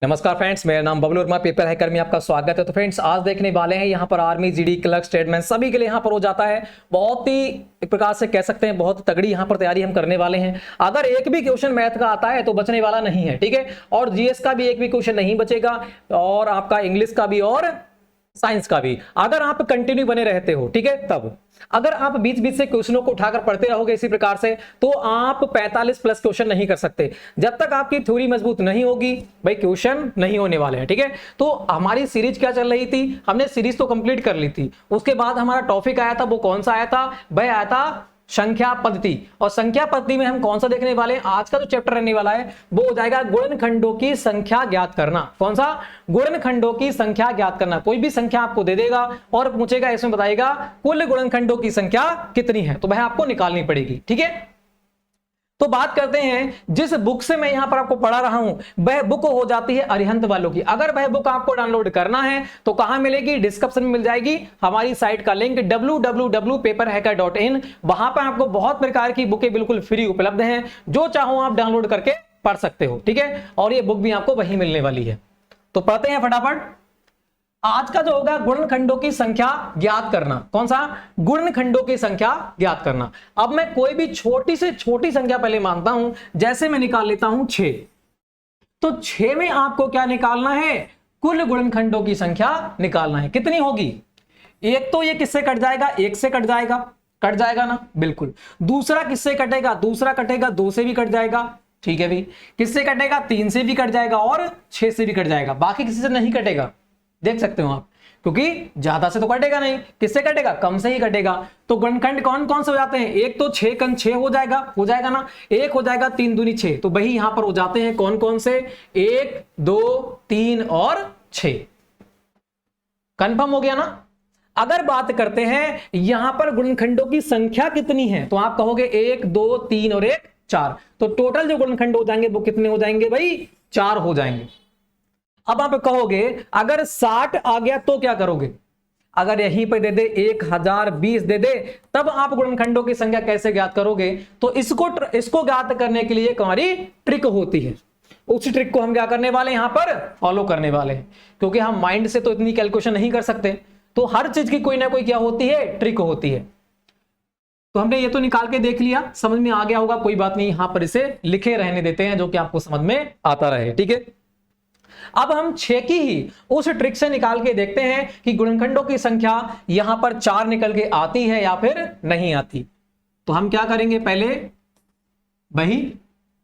नमस्कार फ्रेंड्स, मेरा नाम बबलू वर्मा, पेपर हैकर में आपका स्वागत है। तो फ्रेंड्स, आज देखने वाले हैं यहाँ पर आर्मी, जीडी, क्लर्क, स्टेटमेंट सभी के लिए यहाँ पर हो जाता है। बहुत ही एक प्रकार से कह सकते हैं बहुत तगड़ी यहाँ पर तैयारी हम करने वाले हैं। अगर एक भी क्वेश्चन मैथ का आता है तो बचने वाला नहीं है, ठीक है। और जीएस का भी एक भी क्वेश्चन नहीं बचेगा, और आपका इंग्लिश का भी और साइंस का भी, अगर आप कंटिन्यू बने रहते हो, ठीक है। तब अगर आप बीच बीच से क्वेश्चनों को उठाकर पढ़ते रहोगे इसी प्रकार से, तो आप 45 प्लस क्वेश्चन नहीं कर सकते। जब तक आपकी थ्योरी मजबूत नहीं होगी भाई, क्वेश्चन नहीं होने वाले हैं, ठीक है। तो हमारी सीरीज क्या चल रही थी, हमने सीरीज तो कंप्लीट कर ली थी। उसके बाद हमारा टॉपिक आया था, वो कौन सा आया था भाई? आया था संख्या पद्धति। और संख्या पद्धति में हम कौन सा देखने वाले हैं? आज का जो चैप्टर रहने वाला है वो हो जाएगा गुणनखंडों की संख्या ज्ञात करना। कौन सा? गुणनखंडों की संख्या ज्ञात करना। कोई भी संख्या आपको दे देगा और पूछेगा, इसमें बताएगा कुल गुणनखंडों की संख्या कितनी है, तो वह आपको निकालनी पड़ेगी, ठीक है। तो बात करते हैं, जिस बुक से मैं यहां पर आपको पढ़ा रहा हूं वह बुक हो जाती है अरिहंत वालों की। अगर वह बुक आपको डाउनलोड करना है तो कहां मिलेगी? डिस्क्रिप्शन में मिल जाएगी हमारी साइट का लिंक www.paperhacker.in। वहां पर आपको बहुत प्रकार की बुकें बिल्कुल फ्री उपलब्ध हैं, जो चाहो आप डाउनलोड करके पढ़ सकते हो, ठीक है। और ये बुक भी आपको वहीं मिलने वाली है। तो पढ़ते हैं फटाफट। आज का जो होगा गुणनखंडों की संख्या ज्ञात करना। कौन सा? गुणनखंडों की संख्या ज्ञात करना। अब मैं कोई भी छोटी से छोटी संख्या पहले मानता हूं, जैसे मैं निकाल लेता हूं 6। तो 6 में आपको क्या निकालना है? कुल गुणनखंडों की संख्या निकालना है। कितनी होगी? एक तो ये किससे कट जाएगा? 1 से कट जाएगा, कट जाएगा ना, बिल्कुल। दूसरा किससे कटेगा? दूसरा कटेगा 2 से भी कट जाएगा, ठीक है भी। किससे कटेगा? 3 से भी कट जाएगा और 6 से भी कट जाएगा। बाकी किसी से नहीं कटेगा, देख सकते हो आप, क्योंकि ज्यादा से तो कटेगा नहीं। किससे कटेगा? कम से ही कटेगा। तो गुणनखंड कौन कौन से हो जाते हैं? एक तो 6 कन 6 हो जाएगा ना। एक हो जाएगा 3 दूनी 6, तो वही यहां पर हो जाते हैं कौन कौन से? 1 2 3 और 6। कंफर्म हो गया ना। अगर बात करते हैं यहां पर गुणनखंडों की संख्या कितनी है, तो आप कहोगे 1 2 3 और 1 4। तो टोटल जो गुणनखंड हो जाएंगे वो कितने हो जाएंगे भाई? 4 हो जाएंगे। अब आप कहोगे अगर 60 आ गया तो क्या करोगे? अगर यहीं पे दे दे 1020 दे दे, तब आप गुणनखंडों की संख्या कैसे ज्ञात करोगे? तो इसको ज्ञात करने के लिए एक हमारी ट्रिक होती है। उस ट्रिक को हम क्या करने वाले हैं? यहां पर फॉलो करने वाले हैं, क्योंकि हम माइंड से तो इतनी कैलकुलेशन नहीं कर सकते। तो हर चीज की कोई ना कोई क्या होती है? ट्रिक होती है। तो हमने ये तो निकाल के देख लिया, समझ में आ गया होगा, कोई बात नहीं, यहां पर इसे लिखे रहने देते हैं जो कि आपको समझ में आता रहे, ठीक है। अब हम 6 की ही उस ट्रिक से निकाल के देखते हैं कि गुणनखंडों की संख्या यहां पर 4 निकल के आती है या फिर नहीं आती। तो हम क्या करेंगे? पहले वही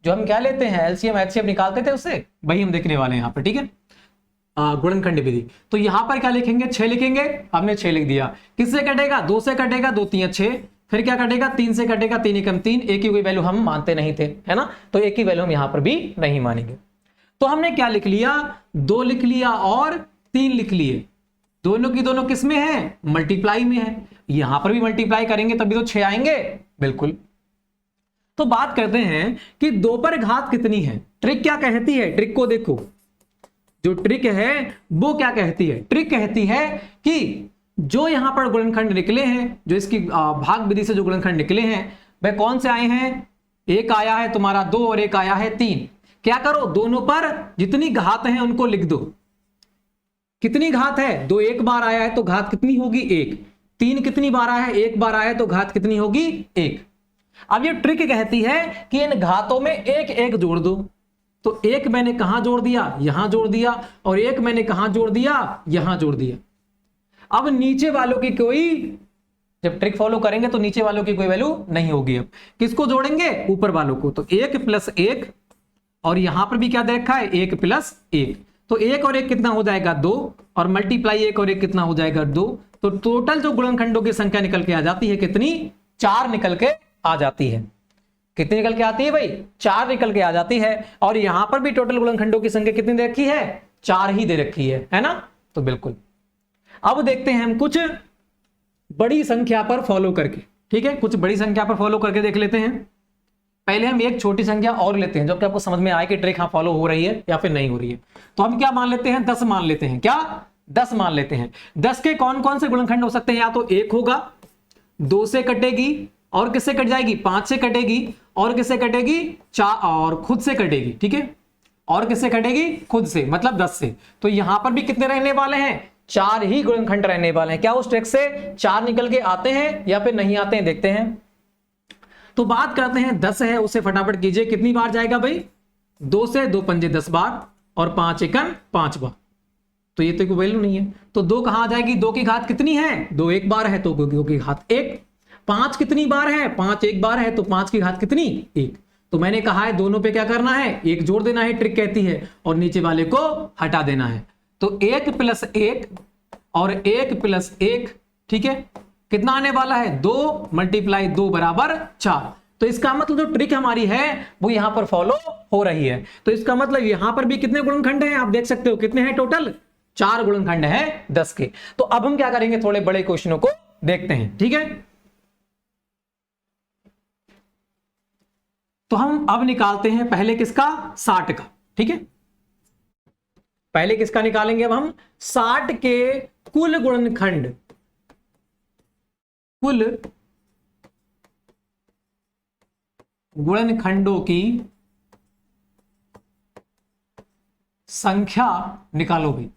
जो हम क्या लेते हैं एलसीएम एचसीएफ निकालते थे, उससे वही हम देखने वाले हैं यहां पर, ठीक है। गुणनखंड विधि। तो यहां पर क्या लिखेंगे? 6 लिखेंगे। हमने 6 लिख दिया। किससे कटेगा? 2 से कटेगा, 2 3 6। फिर क्या कटेगा? 3 से कटेगा, 3 एकम 3। एक की कोई वैल्यू हम मानते नहीं थे, है ना, तो एक की वैल्यू हम यहां पर भी नहीं मानेंगे। तो हमने क्या लिख लिया? 2 लिख लिया और 3 लिख लिए। दोनों की दोनों किस में है? मल्टीप्लाई में है। यहां पर भी मल्टीप्लाई करेंगे तभी तो 6 आएंगे, बिल्कुल। तो बात करते हैं कि 2 पर घात कितनी है। ट्रिक क्या कहती है? ट्रिक को देखो, जो ट्रिक है वो क्या कहती है? ट्रिक कहती है कि जो यहां पर गुणनखंड निकले हैं, जो इसकी भाग विधि से जो गुणनखंड निकले हैं, वह कौन से आए हैं? एक आया है तुम्हारा 2 और एक आया है 3। क्या करो? दोनों पर जितनी घात है उनको लिख दो। कितनी घात है? 2 एक बार आया है तो घात कितनी होगी? 1। 3 कितनी बार आया है? एक बार आया है तो घात कितनी होगी? 1। अब ये ट्रिक कहती है कि इन घातों में एक एक जोड़ दो। तो एक मैंने कहां जोड़ दिया? यहां जोड़ दिया। और एक मैंने कहां जोड़ दिया? यहां जोड़ दिया। अब नीचे वालों की कोई, जब ट्रिक फॉलो करेंगे तो नीचे वालों की कोई वैल्यू नहीं होगी। अब किसको जोड़ेंगे? ऊपर वालों को। तो 1 + 1, और यहां पर भी क्या दे रखा है? 1 + 1। तो 1 और 1 कितना हो जाएगा? 2, और मल्टीप्लाई 1 और 1 कितना हो जाएगा? 2। तो टोटल जो गुणनखंडों की संख्या निकल के आ जाती है कितनी? 4 निकल के आ जाती है। कितनी निकल के आती है भाई? 4 निकल के आ जाती है। और यहां पर भी टोटल गुणनखंडों की संख्या कितनी दे रखी है? 4 ही दे रखी है ना। तो बिल्कुल। अब देखते हैं हम कुछ बड़ी संख्या पर फॉलो करके, ठीक है, कुछ बड़ी संख्या पर फॉलो करके देख लेते हैं। पहले हम एक छोटी संख्या और लेते हैं जो कि आपको समझ में आए कि ट्रिक हाँ फॉलो हो रही है या फिर नहीं हो रही है। तो हम क्या मान लेते हैं? 10 मान लेते हैं। क्या? 10 मान लेते हैं। 10 के कौन कौन से गुणनखंड हो सकते हैं? या तो 1 होगा, 2 से कटेगी, और किससे कट जाएगी? 5 से कटेगी, और किससे कटेगी? 4, और खुद से कटेगी, ठीक है। और किससे घटेगी? खुद से, मतलब 10 से। तो यहां पर भी कितने रहने वाले हैं? 4 ही गुणनखंड रहने वाले हैं। क्या उस ट्रिक से 4 निकल के आते हैं या फिर नहीं आते हैं? देखते हैं। तो बात करते हैं 10 है, उसे फटाफट कीजिए। कितनी बार जाएगा भाई? 2 से 2 पंजे 10 बार और 5 एकन 5 बार। तो ये तो कोई वैल्यू नहीं है, तो 2 कहां आ जाएगी? 2 की घात कितनी है? 2 एक बार है तो 2 की घात 1। 5 कितनी बार है? 5 एक बार है तो 5 की घात कितनी? 1। तो मैंने कहा है दोनों पे क्या करना है? 1 जोड़ देना है, ट्रिक कहती है, और नीचे वाले को हटा देना है। तो 1 + 1 और 1 + 1, ठीक है, कितना आने वाला है? 2 × 2 = 4। तो इसका मतलब जो ट्रिक हमारी है वो यहां पर फॉलो हो रही है। तो इसका मतलब यहां पर भी कितने गुणनखंड हैं आप देख सकते हो, कितने हैं टोटल? 4 गुणनखंड है 10 के। तो अब हम क्या करेंगे? थोड़े बड़े क्वेश्चनों को देखते हैं, ठीक है। तो हम अब निकालते हैं पहले किसका? 60 का, ठीक है। पहले किसका निकालेंगे? अब हम 60 के कुल गुणनखंड, कुल गुणनखंडों की संख्या निकालोगे।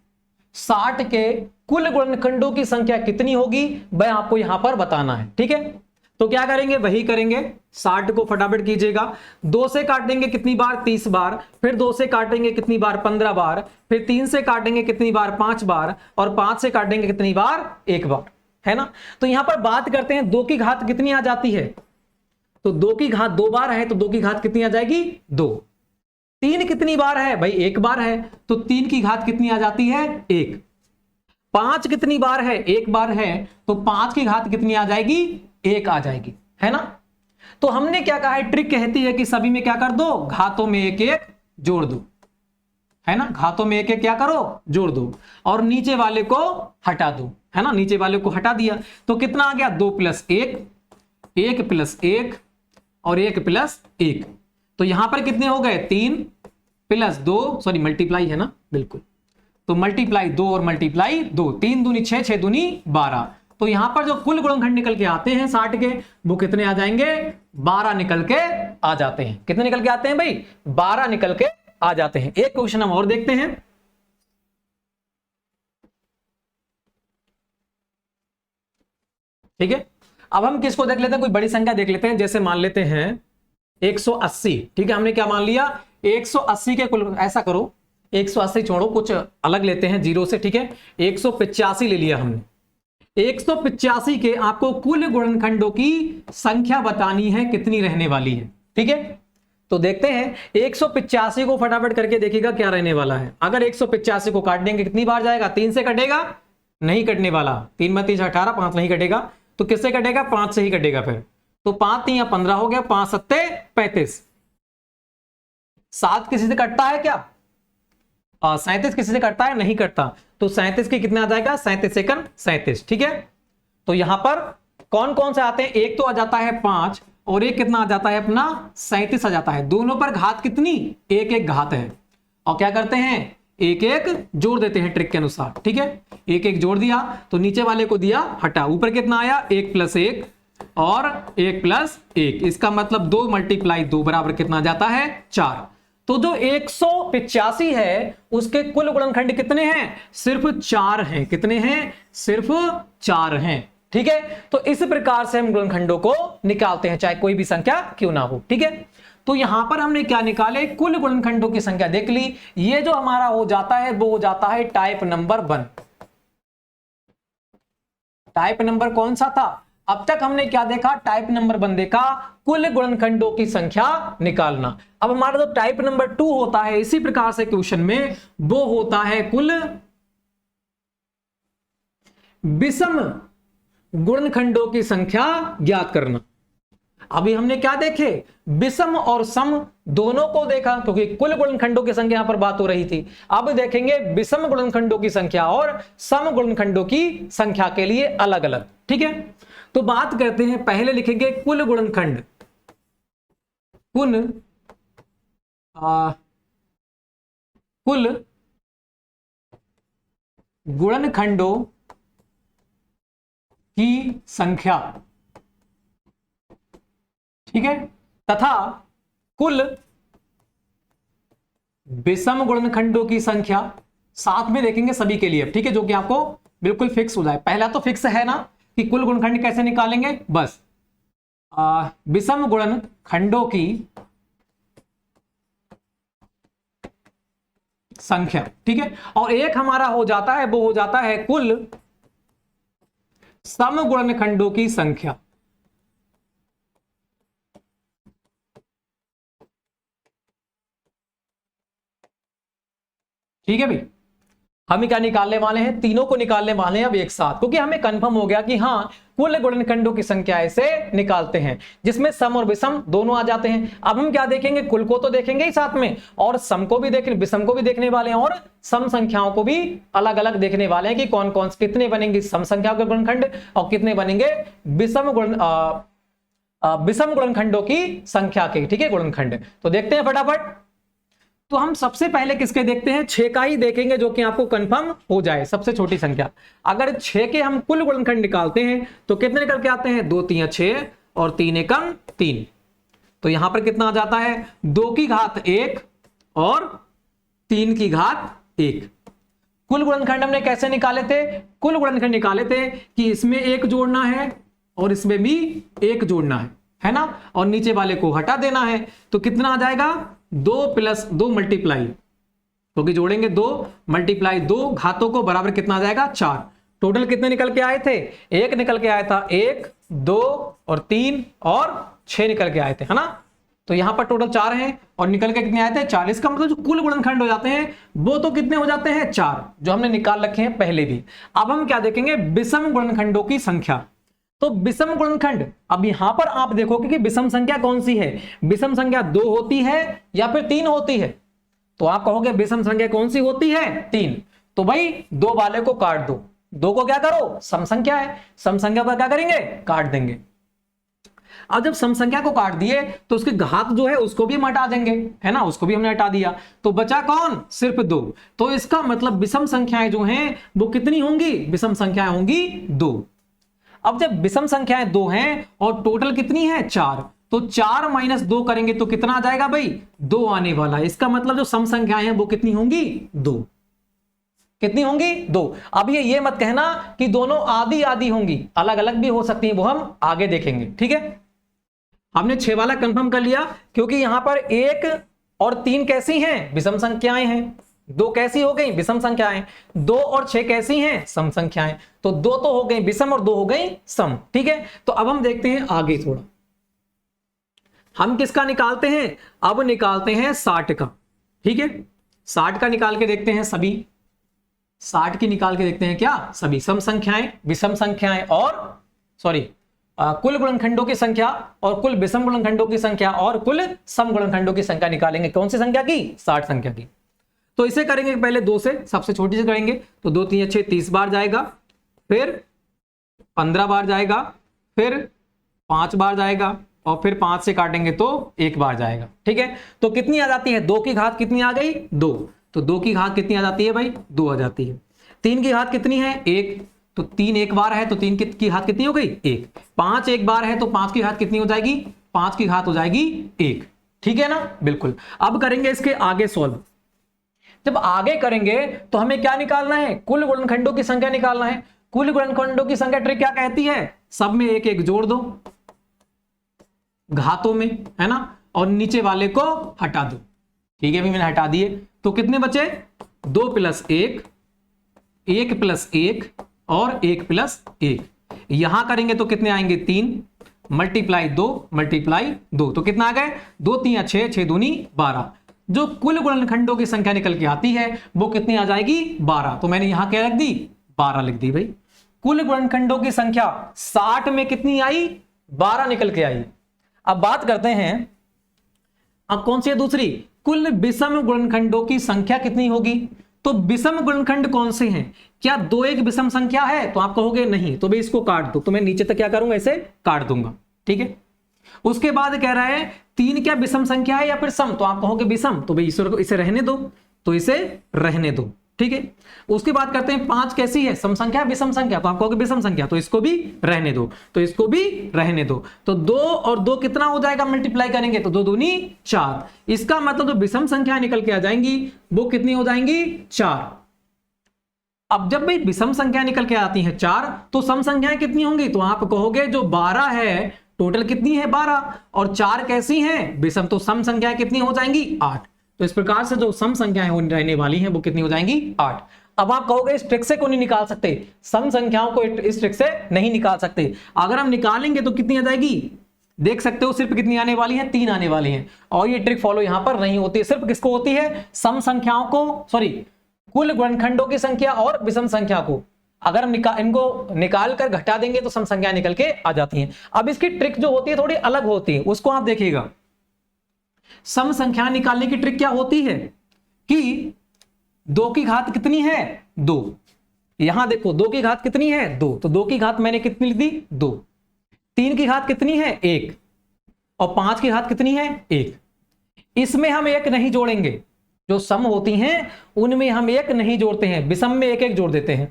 60 के कुल गुणनखंडों की संख्या कितनी होगी वह आपको यहां पर बताना है, ठीक है। तो क्या करेंगे? वही करेंगे, 60 को फटाफट कीजिएगा। 2 से काटेंगे कितनी बार? 30 बार। फिर 2 से काटेंगे कितनी बार? 15 बार। फिर 3 से काटेंगे कितनी बार? 5 बार। और 5 से काटेंगे कितनी बार? 1 बार, है ना। तो यहां पर बात करते हैं 2 की घात कितनी आ जाती है? तो 2 की घात 2 बार है, तो 2 की घात कितनी आ जाएगी? 2। 3 कितनी बार है भाई? 1 बार है, तो 3 की घात कितनी आ जाती है? 1। 5 कितनी बार है? 1 बार है, तो 5 की घात कितनी आ जाएगी? 1 आ जाएगी, है ना। तो हमने क्या कहा है? ट्रिक कहती है कि सभी में क्या कर दो? घातों में 1 1 जोड़ दो, है ना। घातों में 1 1 क्या करो? जोड़ दो, और नीचे वाले को हटा दो, है ना। नीचे वाले को हटा दिया तो कितना आ गया? 2 + 1, 1 + 1 और 1 + 1। तो यहां पर कितने हो गए? 3 + 2, सॉरी मल्टीप्लाई है ना, बिल्कुल। तो मल्टीप्लाई 2 और मल्टीप्लाई 2, 3 दूनी 6, 6 दूनी 12। तो यहां पर जो कुल गुणनखंड निकल के आते हैं 60 के, वो कितने आ जाएंगे? 12 निकल के आ जाते हैं। कितने निकल के आते हैं भाई? 12 निकल के आ जाते हैं। एक क्वेश्चन हम और देखते हैं, ठीक है। अब हम किसको देख लेते हैं? कोई बड़ी संख्या देख लेते हैं, जैसे मान लेते हैं 180, ठीक है। हमने क्या मान लिया? 180 के कुल, ऐसा करो 180 छोड़ो, कुछ अलग लेते हैं 0 से, ठीक है। 185 ले लिया हमने। 185 के आपको कुल गुणनखंडों की संख्या बतानी है, कितनी रहने वाली है, ठीक है। तो देखते हैं 185 को फटाफट करके देखिएगा क्या रहने वाला है। अगर 185 को काट देंगे कितनी बार जाएगा? 3 से कटेगा? नहीं कटने वाला। 3 में 3 18, 5 नहीं कटेगा, तो किससे कटेगा? 5 से ही कटेगा। फिर तो 5 3 15 हो गया, 5 7 35। 7 किसी से कटता है क्या? 37 किसी से कटता है? नहीं कटता। तो 37 के कितना आ जाएगा? 37 सेकंड 37, ठीक है। तो यहां पर कौन कौन से आते हैं? एक तो आ जाता है 5 और एक कितना आ जाता है अपना? 37 आ जाता है। दोनों पर घात कितनी? 1 1 घात है। और क्या करते हैं? 1 1 जोड़ देते हैं ट्रिक के अनुसार, ठीक है। 1 1 जोड़ दिया तो नीचे वाले को दिया हटा, ऊपर कितना आया? 1 + 1 और 1 + 1। इसका मतलब 2 × 2 बराबर कितना जाता है? 4। तो जो 185 है उसके कुल गुणनखंड कितने हैं? सिर्फ 4 हैं। कितने हैं? सिर्फ 4 हैं, ठीक है। तो इस प्रकार से हम गुणनखंडों को निकालते हैं, चाहे कोई भी संख्या क्यों ना हो, ठीक है। तो यहां पर हमने क्या निकाले? कुल गुणनखंडों की संख्या देख ली। ये जो हमारा हो जाता है वो हो जाता है टाइप नंबर 1। टाइप नंबर कौन सा था? अब तक हमने क्या देखा? टाइप नंबर 1 देखा, कुल गुणनखंडों की संख्या निकालना। अब हमारा जो टाइप नंबर 2 होता है इसी प्रकार से क्वेश्चन में, वो होता है कुल विषम गुणनखंडों की संख्या ज्ञात करना। अभी हमने क्या देखे? विषम और सम दोनों को देखा, क्योंकि कुल गुणनखंडों की संख्या पर बात हो रही थी। अब देखेंगे विषम गुणनखंडों की संख्या और सम गुणनखंडों की संख्या के लिए अलग अलग, ठीक है। तो बात करते हैं, पहले लिखेंगे कुल गुणनखंड। कुल गुणनखंडों की संख्या, ठीक है, तथा कुल विषम गुणनखंडों की संख्या, साथ में देखेंगे सभी के लिए, ठीक है, जो कि आपको बिल्कुल फिक्स हो जाए। पहला तो फिक्स है ना कि कुल गुणनखंड कैसे निकालेंगे, बस विषम गुणनखंडों की संख्या, ठीक है, और एक हमारा हो जाता है, वो हो जाता है कुल सम गुणनखंडों की संख्या। ठीक है भाई, हम क्या निकालने वाले हैं, तीनों को निकालने वाले हैं अब एक साथ, क्योंकि हमें कंफर्म हो गया कि हाँ कुल गुणनखंडों की संख्या ऐसे निकालते हैं जिसमें सम और विषम दोनों आ जाते हैं। अब हम क्या देखेंगे, कुल को तो देखेंगे ही साथ में, और सम को भी देखेंगे, विषम को भी देखने वाले हैं, और सम संख्याओं को भी अलग अलग देखने वाले हैं कि कौन कौन कितने बनेंगे सम संख्या के गुणनखंड और कितने बनेंगे विषम गुणनखंडों की संख्या के, ठीक है, गुणनखंड। तो देखते हैं फटाफट। तो हम सबसे पहले किसके देखते हैं, 6 का ही देखेंगे, जो कि आपको कंफर्म हो जाए, सबसे छोटी संख्या। अगर 6 के हम कुल गुणनखंड निकालते हैं तो कितने निकल के आते हैं, 2 3 6 और 3 एकम 3। तो यहां पर कितना आ जाता है, 2 की घात 1 और 3 की घात 1। कुल गुणनखंड हमने कैसे निकाले थे, कुल गुणनखंड निकाले थे कि इसमें 1 जोड़ना है और इसमें भी 1 जोड़ना है ना, और नीचे वाले को हटा देना है। तो कितना आ जाएगा, 2 + 2 मल्टीप्लाई, क्योंकि जोड़ेंगे 2 × 2 घातों को बराबर कितना आ जाएगा, 4। टोटल कितने निकल के आए थे, 1 निकल के आया था, 1 2 और 3 और 6 निकल के आए थे, है ना। तो यहां पर टोटल 4 हैं और निकल के कितने आए थे, 40 का मतलब जो कुल गुणनखंड हो जाते हैं वो तो कितने हो जाते हैं, 4, जो हमने निकाल रखे हैं पहले भी। अब हम क्या देखेंगे, विषम गुणनखंडों की संख्या। तो विषम गुणनखंड, अब यहां पर आप देखोगे कि विषम संख्या कौन सी है, विषम संख्या 2 होती है या फिर 3 होती है। तो आप कहोगे विषम संख्या कौन सी होती है, 3। तो भाई 2 वाले को काट दो, 2 को क्या करो, सम संख्या है, सम संख्या पर क्या करेंगे, काट देंगे। अब जब सम संख्या को काट दिए तो उसकी घात जो है उसको भी हम हटा देंगे, है ना, उसको भी हमने हटा दिया, तो बचा कौन, सिर्फ 2। तो इसका मतलब विषम संख्याएं जो हैं वो कितनी होंगी, विषम संख्याएं होंगी 2। अब जब विषम संख्याएं 2 हैं और टोटल कितनी है, 4, तो 4 - 2 करेंगे तो कितना आ जाएगा भाई, 2 आने वाला है। इसका मतलब जो सम संख्याएं हैं वो कितनी होंगी, 2। कितनी होंगी, 2। अब ये मत कहना कि दोनों आधी आधी होंगी, अलग अलग भी हो सकती हैं, वो हम आगे देखेंगे, ठीक है। हमने 6 वाला कंफर्म कर लिया, क्योंकि यहां पर 1 और 3 कैसी हैं, विषम संख्याएं हैं, 2 कैसी हो गई, विषम संख्याएं, 2 और 6 कैसी हैं, सम संख्याएं। तो 2 तो हो गई विषम और 2 हो गई सम, ठीक है। तो अब हम देखते हैं आगे थोड़ा, हम किसका निकालते हैं, अब निकालते हैं 60 का, ठीक है। 60 का निकाल के देखते हैं सभी, 60 की निकाल के देखते हैं क्या, सभी सम संख्याएं, विषम संख्याएं और कुल गुणनखंडों की संख्या और कुल विषम गुणनखंडों की संख्या और कुल सम गुणनखंडों की संख्या निकालेंगे। कौन सी संख्या की, 60 संख्या की। तो इसे करेंगे पहले 2 से, सबसे छोटी से करेंगे, तो 2 3 6 30 बार जाएगा, फिर 15 बार जाएगा, फिर 5 बार जाएगा, और फिर 5 से काटेंगे तो 1 बार जाएगा, ठीक है। तो कितनी आ जाती है, 2 की घात कितनी आ गई, 2। तो 2 की घात कितनी आ जाती है भाई, 2 आ जाती है। 3 की घात कितनी है, 1। तो 3 एक बार है तो 3 की घात कितनी हो गई, 1। 5 एक बार है तो 5 की घात कितनी हो जाएगी, 5 की घात हो जाएगी 1, ठीक है ना, बिल्कुल। अब करेंगे इसके आगे सॉल्व। जब आगे करेंगे तो हमें क्या निकालना है, कुल गुणनखंडों की संख्या निकालना है। कुल गुणनखंडों की संख्या ट्रिक क्या कहती है, सब में 1 1 जोड़ दो घातों में, है ना, और नीचे वाले को हटा दो, ठीक है। भी मैंने हटा दिए, तो कितने बचे, 2 + 1, 1 + 1 और 1 + 1। यहां करेंगे तो कितने आएंगे, 3 × 2 × 2, तो कितना आ गए, 2 3 6 6 दूनी 12। जो कुल गुणनखंडों की संख्या निकल के आती है वो कितनी आ जाएगी, 12। तो मैंने यहां क्या रख दी, 12 लिख दी भाई। कुल गुणनखंडों की संख्या 60 में कितनी आई, 12 निकल के आई। अब बात करते हैं, अब कौन सी है दूसरी, कुल विषम गुणनखंडों की संख्या कितनी होगी। तो विषम गुणनखंड कौन से हैं, क्या 2 एक विषम संख्या है, तो आप कहोगे नहीं, तो भाई इसको काट दो। तो मैं नीचे तक क्या करूंगा, इसे काट दूंगा, ठीक है। उसके बाद कह रहा है 3 क्या विषम संख्या है या फिर सम, तो आप कहोगे विषम, तो भाई इसे रहने दो, तो इसे रहने दो, ठीक है। उसके बाद करते हैं 5 कैसी है, सम संख्या विषम संख्या, तो आप कहोगे विषम संख्या, तो इसको भी रहने दो, तो इसको भी रहने दो। तो 2 और 2 कितना हो जाएगा, मल्टीप्लाई करेंगे तो 2 दूनी 4। इसका मतलब जो विषम संख्या निकल के आ जाएंगी वो कितनी हो जाएंगी, 4। अब जब भी विषम संख्या निकल के आती है 4, तो सम संख्याएं कितनी होंगी, तो आप कहोगे जो 12 है, टोटल कितनी है 12, और 4 कैसी हैं, विषम, तो सम संख्याएं कितनी हो जाएंगी, 8। तो इस प्रकार से जो सम संख्याएं रहने वाली हैं वो कितनी हो जाएंगी, 8। अब आप कहोगे इस ट्रिक से क्यों नहीं निकाल सकते, सम संख्याओं को इस ट्रिक से नहीं निकाल सकते। अगर हम निकालेंगे तो कितनी आ जाएगी, देख सकते हो सिर्फ कितनी आने वाली है, 3 आने वाली हैं। और ये ट्रिक फॉलो यहां पर नहीं होती है, सिर्फ किसको होती है, सम संख्याओं को, सॉरी कुल गुणनखंडों की संख्या और विषम संख्या को। अगर हम इनको निकाल कर घटा देंगे तो सम संख्या निकल के आ जाती हैं। अब इसकी ट्रिक जो होती है थोड़ी अलग होती है, उसको आप देखिएगा। सम संख्या निकालने की ट्रिक क्या होती है कि 2 की घात कितनी है, 2। यहां देखो 2 की घात कितनी है, 2, तो 2 की घात मैंने कितनी ली दी, 2। 3 की घात कितनी है, 1, और 5 की घात कितनी है, 1। इसमें हम 1 नहीं जोड़ेंगे, जो सम होती हैं उनमें हम 1 नहीं जोड़ते हैं, विषम में 1 1 जोड़ देते हैं।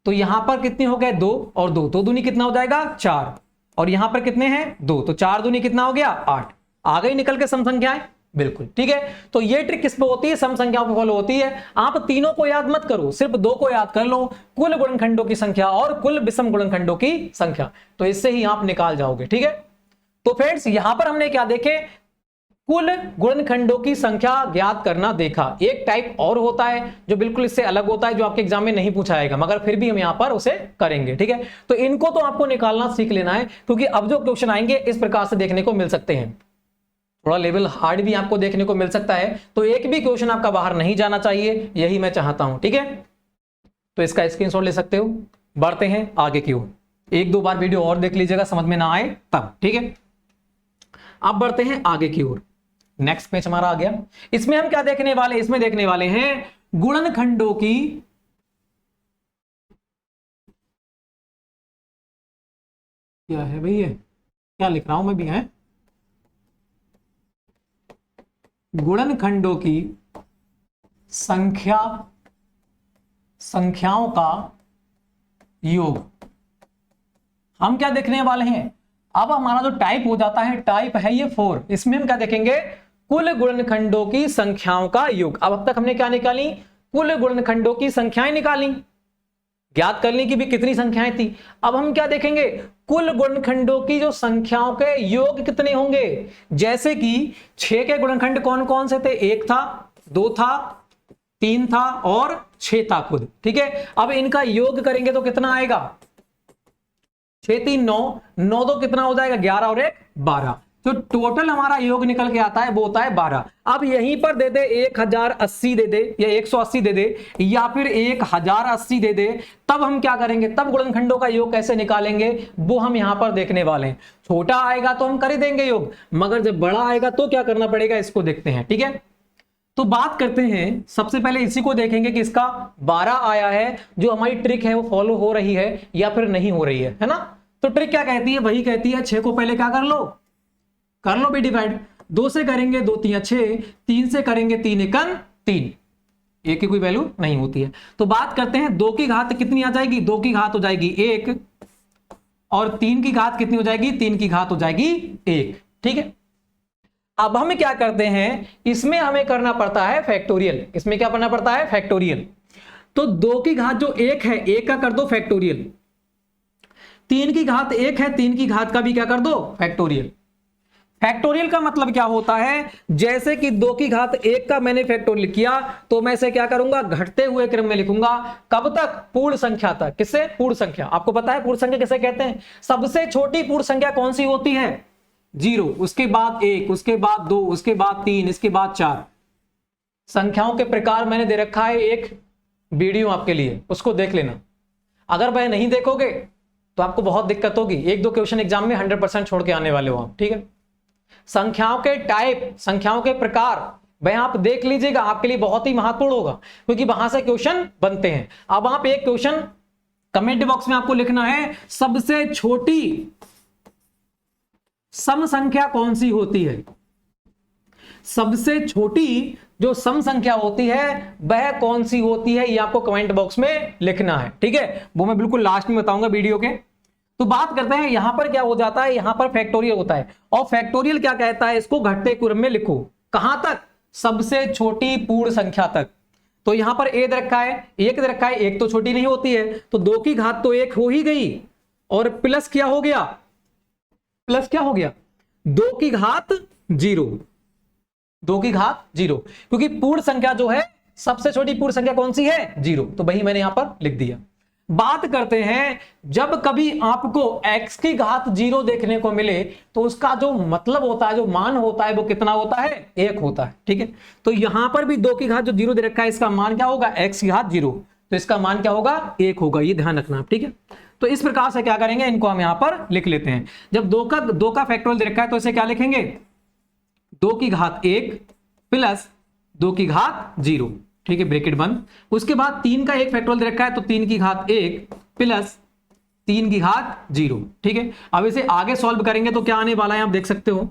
तो यहां पर कितने हो गए, 2 और 2, तो दूनी कितना हो जाएगा, 4, और यहां पर कितने हैं, 2, तो 4 दूनी कितना हो गया, 8। आ गई निकल के सम संख्याएं, बिल्कुल ठीक है। तो ये ट्रिक किस पे होती है, सम संख्याओं पे फॉलो होती है। आप तीनों को याद मत करो, सिर्फ 2 को याद कर लो, कुल गुणनखंडों की संख्या और कुल विषम गुणनखंडों की संख्या, तो इससे ही आप निकाल जाओगे, ठीक है। तो फ्रेंड्स यहां पर हमने क्या देखे, कुल गुणनखंडों की संख्या ज्ञात करना देखा। एक टाइप और होता है जो बिल्कुल इससे अलग होता है, जो आपके एग्जाम में नहीं पूछा जाएगा, मगर फिर भी हम यहां पर उसे करेंगे, ठीक है। तो इनको तो आपको निकालना सीख लेना है, क्योंकि अब जो क्वेश्चन आएंगे इस प्रकार से देखने को मिल सकते हैं। थोड़ा लेवल हार्ड भी आपको देखने को मिल सकता है, तो एक भी क्वेश्चन आपका बाहर नहीं जाना चाहिए, यही मैं चाहता हूं, ठीक है। तो इसका स्क्रीनशॉट ले सकते हो। बढ़ते हैं आगे की ओर, 1-2 बार वीडियो और देख लीजिएगा, समझ में ना आए तब, ठीक है। अब बढ़ते हैं आगे की ओर। नेक्स्ट पेज हमारा आ गया। इसमें हम क्या देखने वाले, इसमें देखने वाले हैं गुणनखंडों की क्या है भैया, क्या लिख रहा हूं मैं भी, है गुणनखंडों की संख्याओं का योग। हम क्या देखने वाले हैं, अब हमारा जो टाइप हो जाता है, टाइप है ये 4, इसमें हम क्या देखेंगे, कुल गुणनखंडों की संख्याओं का योग। अब तक हमने क्या निकाली, कुल गुणनखंडों की संख्याएं निकाली, ज्ञात करने की भी कितनी संख्याएं थी। अब हम क्या देखेंगे, कुल गुणनखंडों की जो संख्याओं के योग कितने होंगे। जैसे कि 6 के गुणनखंड कौन कौन से थे, 1 था, 2 था, 3 था और 6 था खुद, ठीक है। अब इनका योग करेंगे तो कितना आएगा, 6 3 9, 9 तो कितना हो जाएगा, 11 और 1 12, तो टोटल हमारा योग निकल के आता है वो होता है 12। अब यहीं पर दे दे 1080 दे दे, या 180 दे दे, या फिर 1080 दे दे, तब हम क्या करेंगे, तब गुणनखंडों का योग कैसे निकालेंगे वो हम यहां पर देखने वाले हैं। छोटा आएगा तो हम कर ही देंगे योग, मगर जब बड़ा आएगा तो क्या करना पड़ेगा, इसको देखते हैं, ठीक है। तो बात करते हैं, सबसे पहले इसी को देखेंगे कि इसका 12 आया है, जो हमारी ट्रिक है वो फॉलो हो रही है या फिर नहीं हो रही है ना। तो ट्रिक क्या कहती है, वही कहती है 6 को पहले क्या कर लो भी डिवाइड, 2 से करेंगे 2 3 6, 3 से करेंगे 3 1 3, एक की कोई वैल्यू नहीं होती है। तो बात करते हैं 2 की घात कितनी आ जाएगी, 2 की घात हो जाएगी 1, और 3 की घात कितनी हो जाएगी, 3 की घात हो जाएगी 1, ठीक है। अब हम क्या करते हैं, इसमें हमें करना पड़ता है फैक्टोरियल, इसमें क्या करना पड़ता है, फैक्टोरियल। तो 2 की घात जो 1 है, 1 का कर दो फैक्टोरियल, 3 की घात 1 है, 3 की घात का भी क्या कर दो, फैक्टोरियल। फैक्टोरियल का मतलब क्या होता है, जैसे कि 2 की घात 1 का मैंने फैक्टोरियल किया तो मैं इसे क्या करूंगा, घटते हुए क्रम में लिखूंगा, कब तक, पूर्ण संख्या तक। किससे, पूर्ण संख्या। आपको पता है पूर्ण संख्या किसे कहते हैं, सबसे छोटी पूर्ण संख्या कौन सी होती है, 0, उसके बाद 1, उसके बाद 2, उसके बाद 3, इसके बाद 4। संख्याओं के प्रकार मैंने दे रखा है एक वीडियो आपके लिए, उसको देख लेना। अगर वह नहीं देखोगे तो आपको बहुत दिक्कत होगी, 1-2 क्वेश्चन एग्जाम में 100% छोड़ के आने वाले हो आप, ठीक है। संख्याओं के टाइप, संख्याओं के प्रकार वह आप देख लीजिएगा, आपके लिए बहुत ही महत्वपूर्ण होगा, क्योंकि वहां से क्वेश्चन बनते हैं। अब आप एक क्वेश्चन कमेंट बॉक्स में आपको लिखना है, सबसे छोटी सम संख्या कौन सी होती है। सबसे छोटी जो सम संख्या होती है वह कौन सी होती है, ये आपको कमेंट बॉक्स में लिखना है, ठीक है। वो मैं बिल्कुल लास्ट में बताऊंगा वीडियो के। तो बात करते हैं यहां पर क्या हो जाता है, यहां पर फैक्टोरियल होता है, और फैक्टोरियल क्या कहता है, इसको घटते क्रम में लिखो। कहां तक, सबसे छोटी पूर्ण संख्या तक। तो यहां पर ए दे रखा है, एक दे रखा है, एक तो छोटी नहीं होती है, तो 2 की घात तो 1 हो ही गई, और प्लस क्या हो गया, प्लस क्या हो गया, 2 की घात 0, 2 की घात 0, क्योंकि पूर्ण संख्या जो है, सबसे छोटी पूर्ण संख्या कौन सी है, 0, तो वही मैंने यहां पर लिख दिया। बात करते हैं जब कभी आपको x की घात 0 देखने को मिले तो उसका जो मतलब होता है, जो मान होता है, वो कितना होता है, 1 होता है, ठीक है। तो यहां पर भी 2 की घात जो 0 दे रखा है, इसका मान क्या होगा, x की घात 0, तो इसका मान क्या होगा, 1 होगा, ये ध्यान रखना आप, ठीक है। तो इस प्रकार से क्या करेंगे, इनको हम यहां पर लिख लेते हैं। जब 2 का फैक्टोरियल दे रखा है तो इसे क्या लिखेंगे, 2 की घात 1 प्लस 2 की घात 0, ठीक है, ब्रैकेट बंद। उसके बाद 3 का एक फैक्टोरियल दे रखा है तो 3 की घात 1 प्लस 3 की घात 0, ठीक है। अब इसे आगे सॉल्व करेंगे तो क्या आने वाला है, आप देख सकते हो।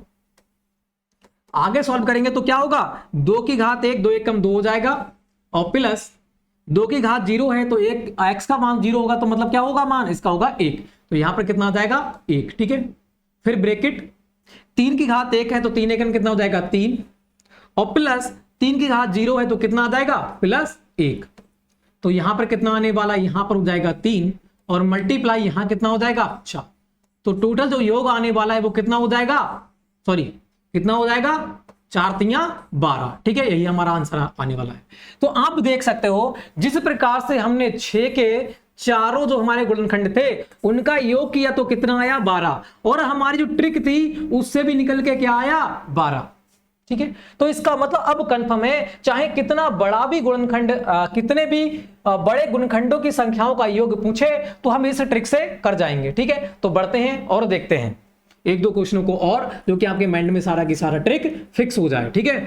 आगे सॉल्व करेंगे तो क्या होगा, 2 की घात 1, 2 1 कम 2 हो जाएगा, और प्लस 2 की घात 0 है तो एक x का मान 0 होगा, तो मतलब क्या होगा मान, इसका होगा 1, तो यहां पर कितना आ जाएगा, 1, ठीक है। फिर ब्रैकेट, 3 की घात 1 है तो 3 1 कितना हो जाएगा, 3, और प्लस 3 की घात 0 है तो कितना आ जाएगा, प्लस 1, तो यहां पर कितना आने वाला, यहां पर हो जाएगा 3, और मल्टीप्लाई यहां कितना हो जाएगा, अच्छा, तो टोटल जो योग आने वाला है वो कितना हो जाएगा, सॉरी कितना हो जाएगा, 4 तियां 12, ठीक है, यही हमारा आंसर आने वाला है। तो आप देख सकते हो जिस प्रकार से हमने 6 के चारों जो हमारे गुणनखंड थे उनका योग किया तो कितना आया, 12, और हमारी जो ट्रिक थी उससे भी निकल के क्या आया, 12, ठीक है। तो इसका मतलब अब कंफर्म है, चाहे कितना बड़ा भी गुणनखंड, कितने भी बड़े गुणनखंडों की संख्याओं का योग पूछे तो हम इस ट्रिक से कर जाएंगे, ठीक है। तो बढ़ते हैं और देखते हैं 1-2 क्वेश्चनों को और, जो कि आपके माइंड में सारा की सारा ट्रिक फिक्स हो जाए, ठीक है।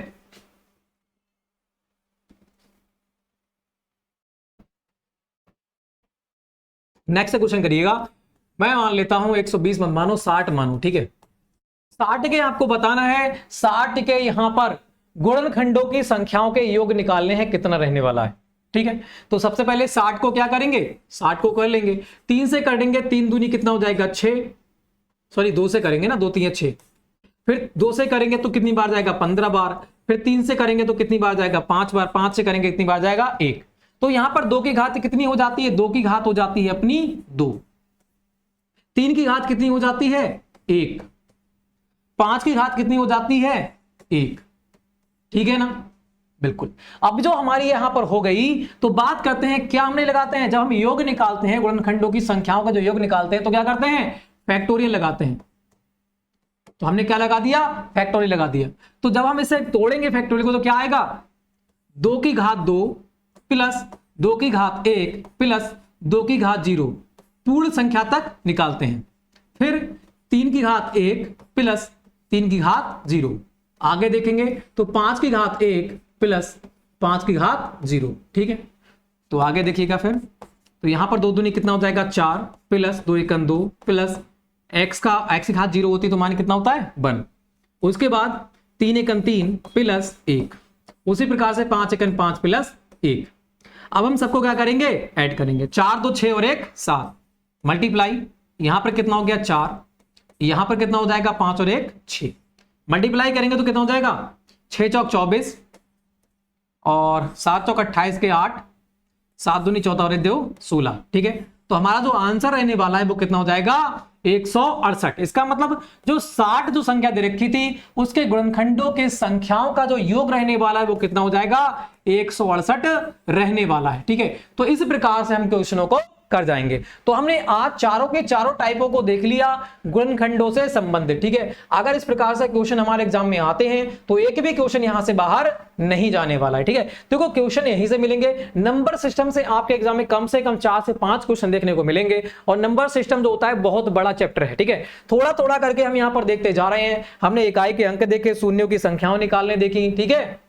नेक्स्ट क्वेश्चन करिएगा, मैं मान लेता हूं 120 मत मानो, 60 मानो, ठीक है। 60 के आपको बताना है, 60 के यहां पर गुणनखंडों की संख्याओं के योग निकालने हैं, कितना रहने वाला है, ठीक है। तो सबसे पहले 60 को क्या करेंगे, 60 को कर लेंगे, 3 से करेंगे, 3 दूनी कितना हो जाएगा, 6, सॉरी 2 से करेंगे ना, 2 3 6, फिर 2 से करेंगे तो कितनी बार जाएगा, 15 बार, फिर 3 से करेंगे तो कितनी बार जाएगा, 5 बार, 5 से करेंगे कितनी बार जाएगा, 1। तो यहां पर 2 की घात कितनी हो जाती है, 2 की घात हो जाती है अपनी 2, 3 की घात कितनी हो जाती है, 1, 5 की घात कितनी हो जाती है, 1, ठीक है ना, बिल्कुल। अब जो हमारी यहां पर हो गई, तो बात करते हैं क्या हमने लगाते हैं, जब हम योग निकालते हैं गुणनखंडों की संख्याओं का जो योग निकालते हैं तो क्या करते हैं, फैक्टोरियल लगाते हैं। तो हमने क्या लगा दिया, फैक्टोरियल लगा दिया। तो जब हम इसे तोड़ेंगे फैक्टोरियल को तो क्या आएगा, 2 की घात 2 प्लस 2 की घात 1 प्लस 2 की घात 0, पूर्ण संख्या तक निकालते हैं। फिर 3 की घात 1 प्लस 3 की घात 0, आगे देखेंगे तो 5 की घात 1 प्लस 5 की घात 0, ठीक है। तो आगे देखिएगा फिर, तो यहां पर 2 दूनी कितना हो जाएगा, 4 प्लस 2 1 2 प्लस x की घात 0 होती तो मान कितना होता है, 1। उसके बाद 3 1 3 प्लस 1, उसी प्रकार से 5 1 5 प्लस 1। अब हम सबको क्या करेंगे, ऐड करेंगे, 4 2 6 और 1 7, मल्टीप्लाई, यहां पर कितना हो गया 4, यहां पर कितना हो जाएगा 5 और 1 6, मल्टीप्लाई करेंगे तो कितना हो जाएगा, 6 चौक 24 और 7 चौक 28 के 8, 7 दूनी 14 और 1 दो 16, ठीक है। तो हमारा जो आंसर रहने वाला है वो कितना हो जाएगा, 168। इसका मतलब जो 60 जो संख्या दे रखी थी उसके गुणनखंडों के संख्याओं का जो योग रहने वाला है वो कितना हो जाएगा, 168 रहने वाला है, ठीक है। तो इस प्रकार से हम क्वेश्चनों को कर जाएंगे। तो हमने आज चारों के चारों टाइपों को देख लिया गुणनखंडों से संबंधित, ठीक है। अगर इस प्रकार से क्वेश्चन हमारे एग्जाम में आते हैं तो एक भी क्वेश्चन यहां से बाहर नहीं जाने वाला है, ठीक है। देखो क्वेश्चन यहीं से मिलेंगे, नंबर सिस्टम से आपके एग्जाम में कम से कम 4 से 5 क्वेश्चन देखने को मिलेंगे, और नंबर सिस्टम जो होता है बहुत बड़ा चैप्टर है, ठीक है। थोड़ा थोड़ा करके हम यहां पर देखते जा रहे हैं। हमने इकाई के अंक देखे, शून्यों की संख्याओं निकालने देखी, ठीक है,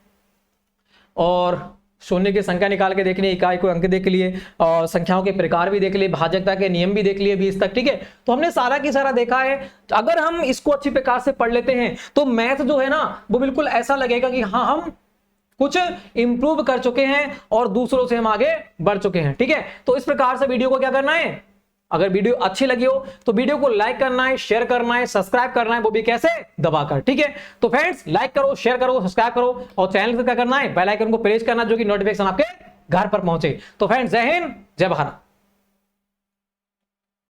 और शून्य की संख्या निकाल के देख लिए, इकाई को अंक देख लिए, और संख्याओं के प्रकार भी देख लिए, भाजकता के नियम भी देख लिए 20 तक, ठीक है। तो हमने सारा की सारा देखा है। अगर हम इसको अच्छी प्रकार से पढ़ लेते हैं तो मैथ जो है ना वो बिल्कुल ऐसा लगेगा कि हाँ हम कुछ इंप्रूव कर चुके हैं और दूसरों से हम आगे बढ़ चुके हैं, ठीक है। तो इस प्रकार से वीडियो को क्या करना है, अगर वीडियो अच्छी लगी हो तो वीडियो को लाइक करना है, शेयर करना है, सब्सक्राइब करना है, वो भी कैसे, दबाकर, ठीक है। तो फ्रेंड्स लाइक करो, शेयर करो, सब्सक्राइब करो और चैनल पर क्या करना है, बेल आइकन को प्रेस करना जो कि नोटिफिकेशन आपके घर पर पहुंचे। तो फ्रेंड्स जय हिंद, जय भारत।